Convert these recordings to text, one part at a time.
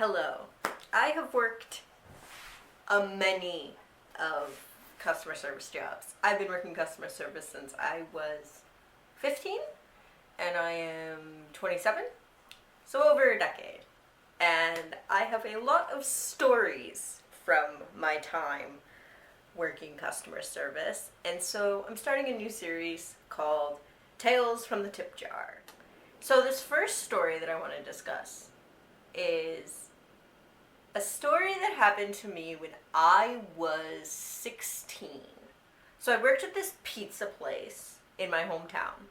Hello. I have worked a many of customer service jobs. I've been working customer service since I was 15 and I am 27, so over a decade. And I have a lot of stories from my time working customer service, and so I'm starting a new series called Tales from the Tip Jar. So this first story that I want to discuss is a story that happened to me when I was 16. So I worked at this pizza place in my hometown,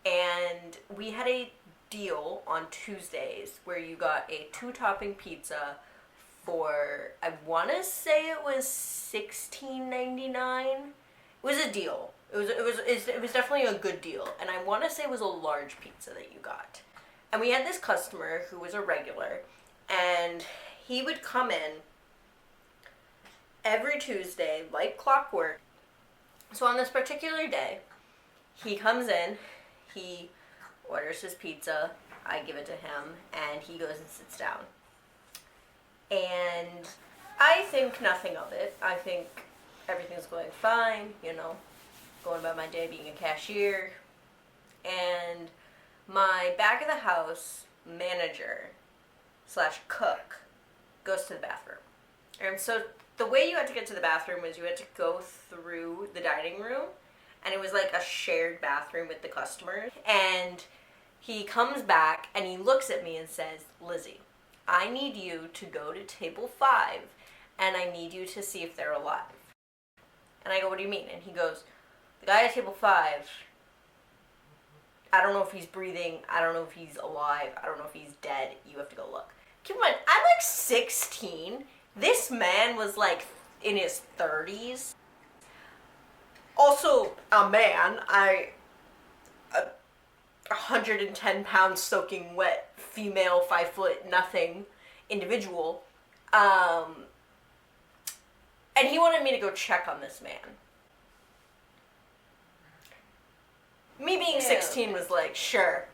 and we had a deal on Tuesdays where you got a 2-topping pizza for, I want to say it was $16.99. It was a deal. It was definitely a good deal, and I want to say it was a large pizza that you got. And we had this customer who was a regular, and he would come in every Tuesday like clockwork. So on this particular day, he comes in, he orders his pizza, I give it to him, and he goes and sits down. And I think nothing of it. I think everything's going fine, going about my day being a cashier. And my back of the house manager / cook goes to the bathroom. And so the way you had to get to the bathroom was you had to go through the dining room, and it was like a shared bathroom with the customers. And he comes back and he looks at me and says, "Lizzie, I need you to go to table 5 and I need you to see if they're alive." And I go, "What do you mean?" And he goes, "The guy at table 5, I don't know if he's breathing, I don't know if he's alive, I don't know if he's dead, you have to go look." Keep in mind, I'm like 16. This man was like in his 30s. Also a man, a 110 pounds soaking wet female, 5'0" individual. And he wanted me to go check on this man. Me being 16 was like, sure.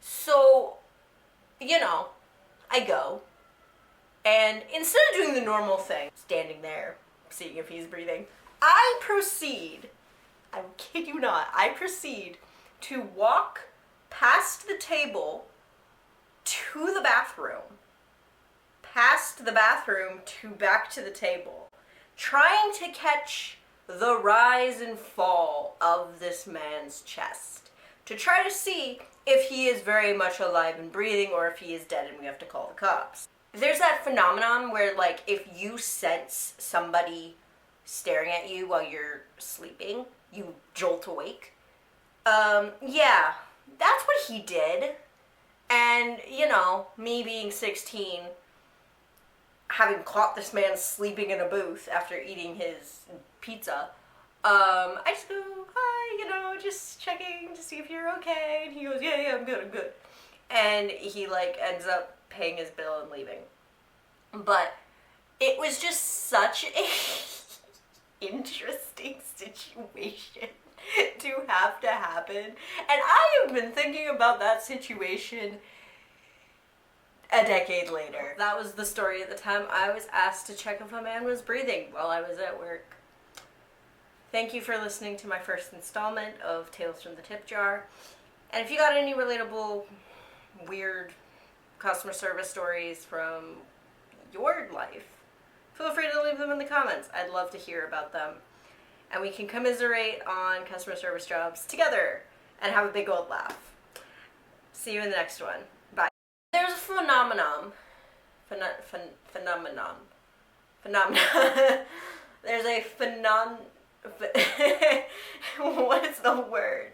So, I go. And instead of doing the normal thing, standing there, seeing if he's breathing, I proceed to walk past the table to the bathroom, past the bathroom to back to the table, trying to catch the rise and fall of this man's chest, to try to see if he is very much alive and breathing or if he is dead and we have to call the cops. There's that phenomenon where, like, if you sense somebody staring at you while you're sleeping, you jolt awake. Yeah, that's what he did. And, me being 16, having caught this man sleeping in a booth after eating his pizza, I just go, "Hi, just checking to see if you're okay." And he goes, yeah, I'm good. And he, ends up paying his bill and leaving. But it was just such a interesting situation to have to happen. And I have been thinking about that situation a decade later. That was the story at the time I was asked to check if a man was breathing while I was at work. Thank you for listening to my first installment of Tales from the Tip Jar. And if you got any relatable, weird customer service stories from your life, feel free to leave them in the comments. I'd love to hear about them. And we can commiserate on customer service jobs together and have a big old laugh. See you in the next one. Bye. There's a phenomenon. There's a what is the word?